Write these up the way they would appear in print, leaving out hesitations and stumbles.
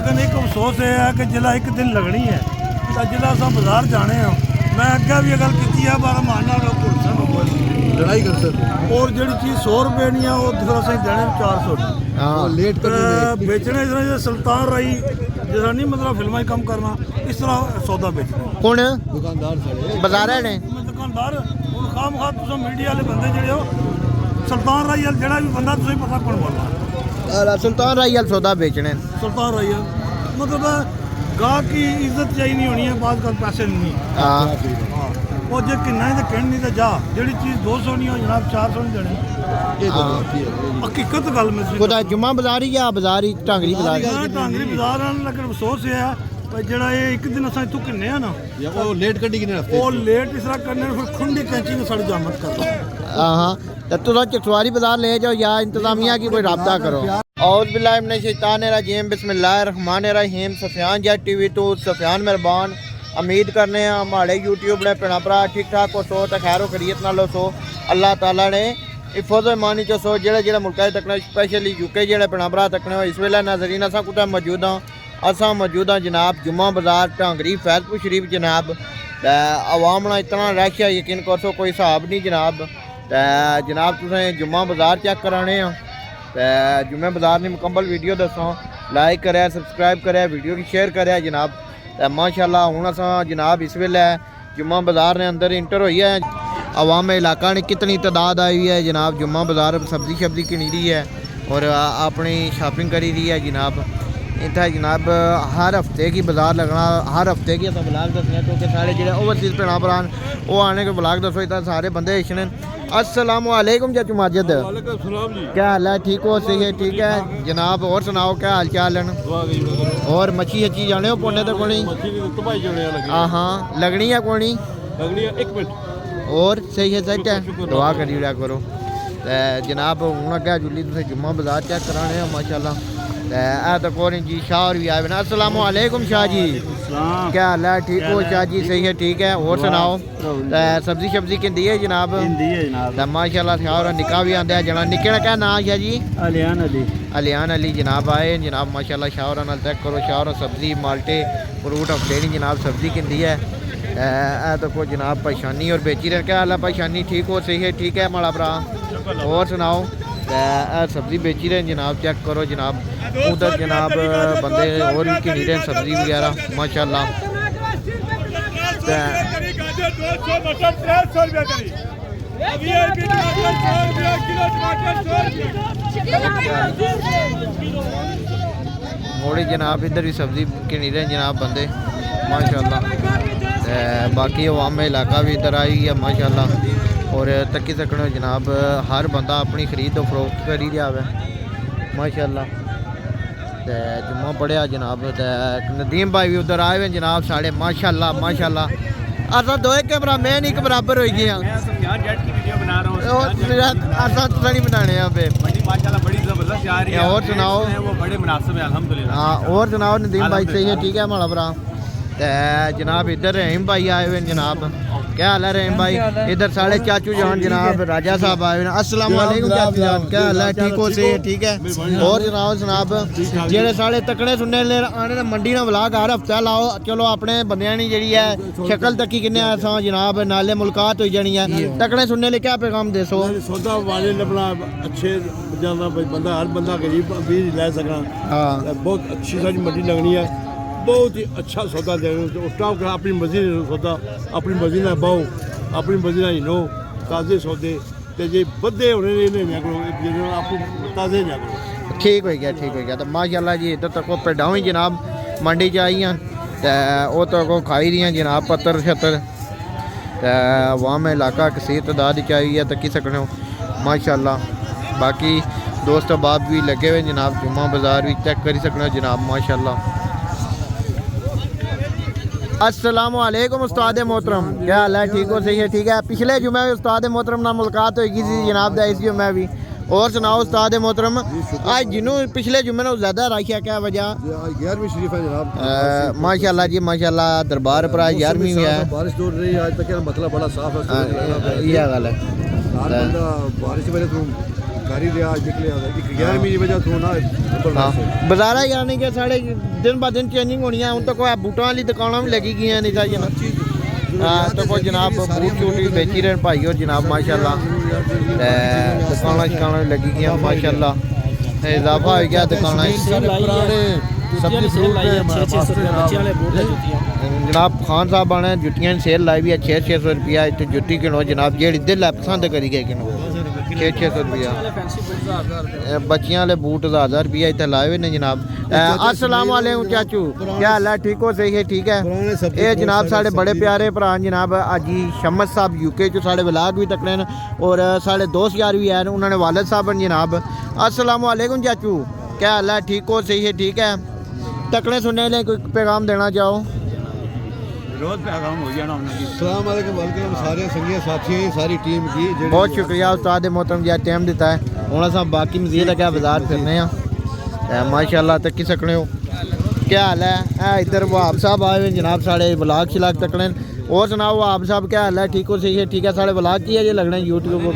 लेकिन एक अफसोस ये है कि जिला एक दिन लगनी है तो जिला अस बाजार जाने हैं। मैं अगे भी गल की है बारह माना लड़ाई कर सकते और जी चीज़ 100 रुपये नहीं है वो फिर असं देने 400 हाँ लेट कर बेचने इस तरह सुल्तान राई जैसा नहीं मतलब फिल्म कम करना इस तरह सौदा बेचना कौन दुकानदार बाजार ने दुकानदार हूँ खाम खा तुम मीडिया वाले बंदे जोड़े हो सुल्तान राई जोड़ा भी बंदा तुम पता कौन बोलना सुल्तान राई वाल सौदा बेचने सुल्तान राई मतलब गाह की इज्जत चाहिए नहीं होनी है बाद का पैसे नहीं हाँ वो जो किन्ना है तो कहन नहीं तो जा जी चीज़ 200 नहीं हो जनाब 400 नहीं देनी हकीकत गल में खुदा जुम्मा बाजार ही या बाजार ही टांगरी बाजार टांगरी बाजार लेकिन अफसोस ये है भाई जरा ये एक दिन असा इतों किन्ने ना वो लेट कड्डी किने हफ्ते वो लेट इस तरह करने फिर खुंडी कैंची ने साड़ी जामत कर हाँ तो तुम चकसवारी बाजार ले जाओ या इंतजामिया की कोई रब्ता करो। और बिल्लाहिमिनश्शैतानिर्रजीम बिस्मिल्लाहिर्रहमानिर्रहीम सफियान जेट टीवी तो सफियान मेहरबान उम्मीद करने हमारे यूट्यूब ने भैन भरा ठीक ठाक हो सो तो खैरो खरीत नालो सो अल्लाह ताला ने हिफाज मानी चो सो जेड़ा मुल्क तकने स्पेशली यूके जेड़े भैन भरा तकने हो इस वेले नाज़रीन असा कुछ मौजूद हाँ असा मौजूद हाँ जनाब जुम्मा बाजार टांगरी फैजपुर शरीफ जनाब आवाम ना इतना रश है यकीन कर सो कोई हिसाब नहीं जनाब जनाब तुसें जुम्मा बाजार चेक कराने जुम्मे बाजार की मुकम्मल वीडियो दसो लाइक करे सबसक्राइब करे वीडियो की शेयर करे जनाब माशाल्लाह हूँ अस जनाब इस वेले जुम्मा बाजार ने अंदर इंटर हुई है अवाम इलाका ने कितनी तादाद आई हुई है जनाब जुम्मा बाजार सब्जी शब्जी किनी रही है और अपनी शॉपिंग करी रही है जनाब इतना जनाब हर हफ्ते की बाजार लगना हर हफ्ते की अस ब्लाग दसने क्योंकि सारे जो ओवरसीज़ भैन भरा वो आने के ब्लाग दसो इतना सारे बंदे इच्छने। अस्सलामुअलैकुम चाचू माजिद क्या हाल है ठीक हो सही है ठीक है जनाब और सुनाओ क्या हाल चाल है और मच्छी अच्छी जाने हो पौने तो कोनी हाँ हाँ लगनी है कोनी और सही है सेट है दुआ करी लिया करो जनाब हूँ अगे जुली तुम जुम्मा बाजार चेक कराने माशाल्लाह तो कौन जी शाह और भी आए ना। अस्सलामुअलैकुम शाह जी क्या हाल है ठीक हो शाह जी सही है ठीक है और सुनाओ सब्जी शब्जी किंदी है जनाब माशाल्लाह शाह और निका भी आंदा है जना निके का क्या नाम है जी अलियान अली जनाब आए जनाब माशाल्लाह शाह और नाल चेक करो शाह और सब्जी माल्टे फ्रूट हफ्ते नहीं जनाब सब्जी किंदी है तो को जनाब परेशानी और बेची रहे क्या हाल है परेशानी ठीक हो सही है ठीक है माड़ा भरा और सुनाओ सब्जी बेची रहे जनाब चेक करो जनाब उधर जनाब बंदे और भी किनी रहे सब्जी वगैरह माशाल्लाह मोड़ी जनाब इधर भी सब्जी किनी रहे जनाब बंदे माशाल्लाह बाकी अवाम इलाका भी इधर आई है माशाल्लाह और तकी सकने जनाब हर बंदा अपनी खरीद तो फरोख्त करी दिया है माशाल्लाह जुम्मा पढ़िया जनाब नदीम भाई भी उधर आए हुए जनाब साढ़े माशाल्लाह माशाल्लाह असा दो कैमरा मैन एक बराबर हो गए नहीं बनाने और सुनाओ हाँ और सुनाओ नदीम भाई सही है ठीक है हमारा भरा जनाब इधर रहीम भाई आए हुए जनाब क्या हाल है रहीम भाई इधर साढ़े चाचू जान जनाब राजा साहब आए हुए अस्सलाम वालेकुम चाचू जान क्या हाल है ठीक हो से ठीक है और जनाब जेड़े साढ़े तकड़े सुनने आने मंडी ना ब्लाग हर हफ्ता लाओ चलो अपने बंदियां नी जी है शक्ल तकी किन्ने असा जनाब नाले मुलाकात हो जानी है तकड़े सुनने लिए क्या पैगाम दसो सौदा वाले अपना अच्छे बंदा हर बंदा गरीब भी लै सकना बहुत अच्छी सारी मंडी लगनी है बहुत ही अच्छा सौदा देना स्टाफ करा अपनी मर्जी ने सौदा अपनी मर्जी ना बाओ अपनी मर्जी ना लो ताज़े सौदे ते जे बदे होने ने करो अपनी ताज़े ना करो ठीक हो गया तो माशाल्लाह जी इधर तक पेडां ही जनाब मंडी च आई तो तो को खाई दी जनाब पत्तर छत्तर अवाम इलाका कसीर तादाद च आई है तकी सकने माशाल्लाह बाकी दोस्त बाब भी लगे हुए जनाब जुम्मा बाजार भी चेक करी सकने जनाब माशाल्लाह। अस्सलाम वालेकुम उस्ताद मोहतरम क्या हाल है ठीक हो सही है ठीक है पिछले जुमे उस्ताद मोहतरम नाल मुलाकात होगी सी जनाब इस जुमे भी और सुनाओ उस्ताद मोहतरम आज जिन्हों पिछले जुमे ने ज़्यादा रखा क्या वजह 11वीं शरीफ है जनाब माशाल्लाह जी माशाल्लाह दरबार पर आज 11वीं है बारिश हो रही है आज तक मतलब बड़ा साफ है यह गल है बारिश घर ही रियाज निकले आता एक 11वीं की वजह तो ना हाँ बाजारा यानी कि साढ़े दिन ब दिन चेंजिंग होनी है। हूँ तो कोई बूटों वाली दुकाना भी लगी गई नहीं था जना। हाँ तो कोई जनाब बूट शूट भी बेची रहे भाई और जनाब माशाल्लाह दुकाना शकाना भी लगी गई माशाल्लाह इजाफा हो गया दुकाना जनाब खान साहब आने जुटियां सेल लाई भी है 600 रुपया इतने जुटी किनो जनाब जेड़ी दिल है पसंद करी गए किनो 600 रुपया बच्चियां वाले बूट 1000 रुपया इतने लाए हुए ने जनाब। अस्सलाम वालेकुम चाचू क्या हाल है ठीक हो सही है ठीक है। ये जनाब साढ़े बड़े प्यारे भरा जनाब अजी शमस साहब यूके चो साढ़े व्लाग भी तकने न और साढ़े दोस्त यार भी हैं उन्होंने वालिद साहब जनाब। अस्सलाम वालेकुम चाचू क्या हाल है ठीक हो सही है ठीक है। तकने सुनने लिए कोई पैगाम देना चाहो। रोज पैगाम हो जाना अस्सलाम वालेकुम वालेकुम सारे संगी साथियों सारी टीम की बहुत शुक्रिया उस्ताद मोहतरम जी टाइम दिता है। हूँ सब बाकी मजीद क्या बाजार फिरने माशाल्लाह तकी सकने हो। क्या हाल है इधर वहाब साहब आए हुए जनाब साढ़े ब्लाग शिलाग तकने और सुनाओ वहाब साहब क्या हाल है ठीक हो सही है ठीक है। साढ़े ब्लाग की है ये लगना यूट्यूब पर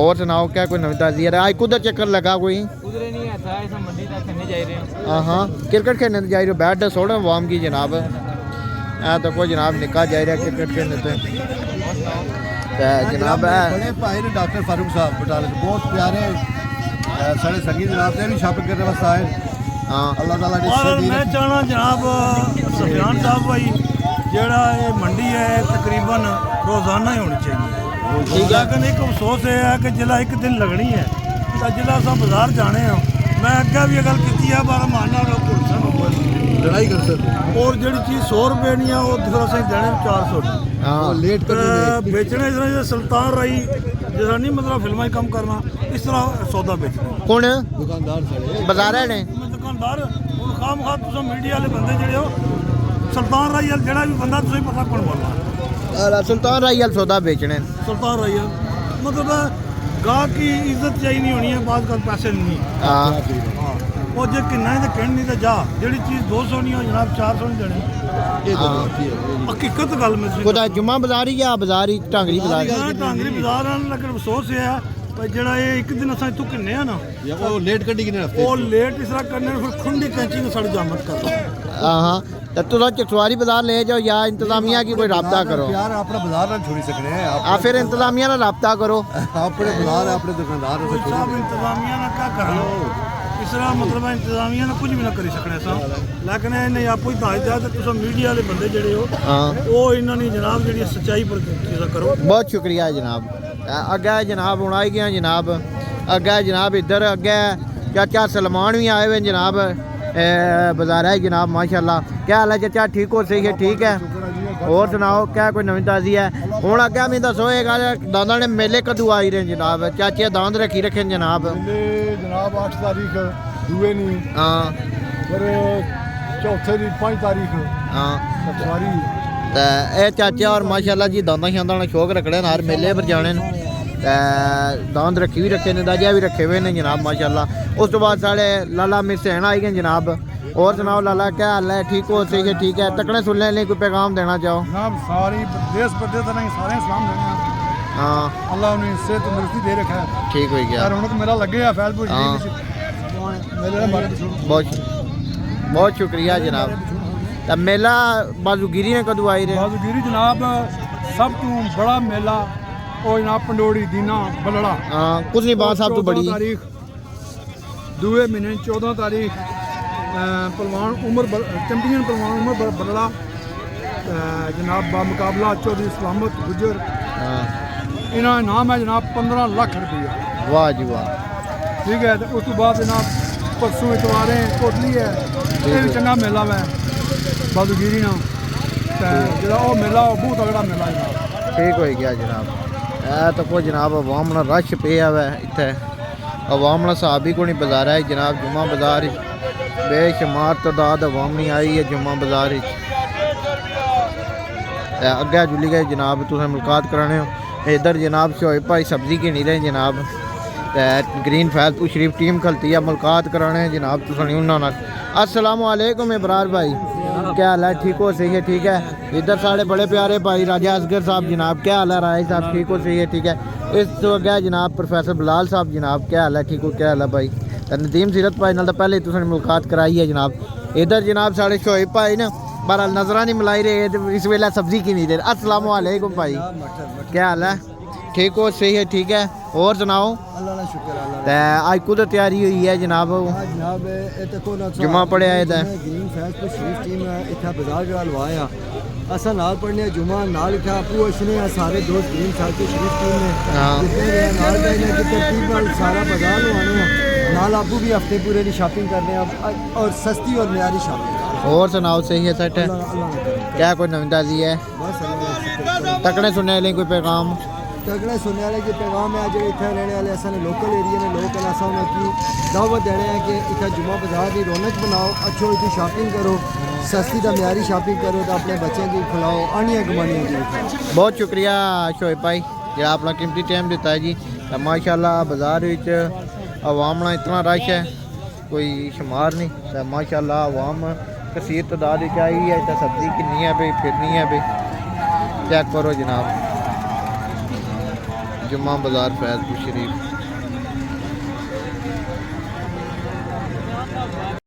और सुनाओ क्या कोई नवी ताज़ी है आज कुछ चक्कर लगा कोई हाँ क्रिकेट खेलने जा रहे हो बैट सोड़ो वाम की जनाब तो कोई जनाब निका जा रहा क्रिकेट खेलने जनाब बड़े भाई ने डॉक्टर फारूक साहब बटाले बहुत प्यारे साढ़े संगी जनाब ने भी शॉपिंग करने वास्ते आए। हाँ अल्लाह ताला और मैं चाहना जनाब सफियान साहब भाई जेड़ा ये मंडी है तकरीबन रोज़ाना ही होनी चाहिए लेकिन एक अफसोस है कि जिला एक दिन लगनी है तो जिला अस बाजार जाने मैं अगर भी गल की है पर मानना लड़ाई कर सकते और जी चीज़ 100 रुपये नहीं है वो फिर असं देने 400 हाँ लेट कर बेचने इस तरह सुल्तान रही जैसा नहीं मतलब फिल्म कम करना इस तरह सौदा बेचना कौन दुकानदार साढ़े बाजार ने दुकानदार हूँ खाम खा तुम मीडिया वाले बंदे जोड़े हो सुल्तान राई जोड़ा भी बंदा तुम पता कौन बोलना सुल्तान राई वाल सौदा बेचने सुल्तान राई मतलब गाहक की इज्जत चाहिए नहीं होनी है बात कर पैसे नहीं हाँ वो जो किन्ना है तो कहन नहीं तो जा जी चीज़ 200 नहीं हो जनाब 400 नहीं देने हकीकत गल में कुछ जुम्मा बाजार ही या बाजार ही टांगरी बाजार टांगरी बाजार लेकिन अफसोस ये है जेड़ा ये एक दिन असा इतों किन्ने आ ना वो लेट कड्डी किने हफ्ते वो लेट इस तरह करने फिर खुंडी कैंची ने साड़ी जामत करता हाँ तो तुम चकसवारी बाजार ले जाओ या इंतजामिया की कोई रब्ता करो यार अपना बाजार ना छोड़ी सकने हैं आप फिर इंतजामिया ना रब्ता करो अपने बाजार है अपने दुकानदार से छोड़ी साहब इंतजामिया ना क्या करना इस तरह मतलब है इंतजामिया ने कुछ भी ना करी सकने सा लेकिन इन्हें आप ही दाज दिया तो तुम मीडिया वाले बंदे जड़े हो वो इन्होंने जनाब जी सच्चाई पर चीज़ा करो। बहुत शुक्रिया जनाब अगे जनाब हूँ आई गया जनाब अगे जनाब इधर अगे चाचा सलमान भी आए हुए जनाब बाजार है जनाब माशाल्लाह। क्या हाल है चाचा ठीक हो सही है ठीक है और सुनाओ क्या कोई नवी ताज़ी है। हूँ अगे मैं दसो ये गल दादा ने मेले कदू आई रहे जनाब चाचे दांद रखी रखे जनाब जनाब 8 तारीख दुए नहीं हाँ फिर चौथे दी 5 तारीख हाँ सवारी तो ये चाचा और माशाल्लाह जी दांदा शांदा ने शौक रखने हर मेले पर जाने दांद रखी भी रखे ने दाजा भी रखे हुए ने जनाब माशाल्लाह। उस तो बाद साढ़े लाला मिसैन आई गए जनाब और सुनाओ लाला क्या हाल है ठीक हो सही है ठीक है। तकने सुनने लिए कोई पैगाम देना चाहो। जनाब सारी देश प्रदेश सारे सलाम देने हाँ अल्लाह उन्हें सेहत तंदुरुस्ती दे रखा है ठीक हो गया रौनक मेला लगे है फैलपुर हाँ बहुत शुक्रिया जनाब। तो मेला बाजूगिरी ने कदू आई रहे बाजूगिरी जनाब सब तो बड़ा मेला और जनाब पंडोड़ी दीना बलड़ा हाँ कुछ नहीं बात साहब तो बड़ी तारीख दुए महीने 14 तारीख पहलवान उमर चैंपियन पहलवान उमर बलड़ा जनाब बामुकाबला चौधरी सलामत गुजर इन्हों इनाम है जनाब 15 लाख रुपया वाह जी वाह ठीक है। तो उस तो बाद जनाब परसों इतवार कोटली है ये भी चंगा मेला है बाजूगिरी ना जो मेला बहुत तगड़ा मेला है ठीक हो गया जनाब। तो कोई जनाब अवाम ना रश पे है इतने अवाम ना हिसाब ही को नहीं बाजार है जनाब जुम्मा बाजार बेशुमार तादाद अवाम नहीं आई है जुम्मा बाजार अगे जुली गए जनाब तुसें मुलाकात कराने हो इधर जनाब शोएब भाई सब्जी की नहीं रहे जनाब ग्रीन फैजपुर शरीफ टीम खलती है मुलाकात कराने जनाब तुसें उन्होंने। अस्सलाम वालेकुम इब्रार भाई क्या हाल है ठीक हो सही है ठीक है। इधर साढ़े बड़े प्यारे भाई राजा असगर साहब जनाब क्या हाल है राय साहब ठीक हो सही है ठीक है। इस तो अगे जनाब प्रोफैसर बिलाल साहब जनाब क्या हाल है ठीक हो क्या हाल है भाई तो नदीम सीरत भाई नाल पहले ही तुसें मुलाकात कराई है जनाब इधर जनाब साढ़े शोएब भाई ना बहरहाल नजर नहीं मिलाई रहे इस वेला सब्जी की नहीं दे अस्सलाम वालेकुम भाई क्या हाल है ठीक हो सही है ठीक है और सुनाओ अल्लाह का शुक्र है ते आज कुछ तैयारी हुई है जनाब जनाब ये तो कोना जुम्मा पढ़िया है ते ग्रीन फैज को शरीफ टीम इतना बाजार जो लवाया असा नाल पढ़ने जुम्मा नाल इतना आपू इसने सारे दोस्त ग्रीन फैज के शरीफ टीम ने हाँ जितने नाल पढ़ने की तरतीब नाल सारा बाजार लवाने नाल आपू भी हफ्ते पूरे की शॉपिंग करने और सस्ती और म्यारी शॉपिंग और सुनाओ सही है सेट है क्या कोई नवीनताजी है बस तकड़े सुनने लिए कोई पैगाम तगड़े सुनने वाले जो पैगाम है जो इतने रहने वाले असा लोकल एरिया में लोग ऐसा उन्हें दावत देने हैं कि इतना जुम्मा बाजार की रौनक बनाओ अच्छो इतनी शॉपिंग करो सस्ती तो म्यारी शॉपिंग करो तो अपने बच्चों की खिलाओ आनिया कमानिया की बहुत शुक्रिया शोएब भाई जो अपना कीमती टाइम दिता है जी तो माशाल्लाह बाजार अवाम ना इतना रश है कोई शुमार नहीं तो माशाल्लाह अवाम कसीर तादाद आई है तो सब्जी कितनी है भाई फिरनी है भाई चेक करो जनाब जुम्मा बाजार फैजपुर शरीफ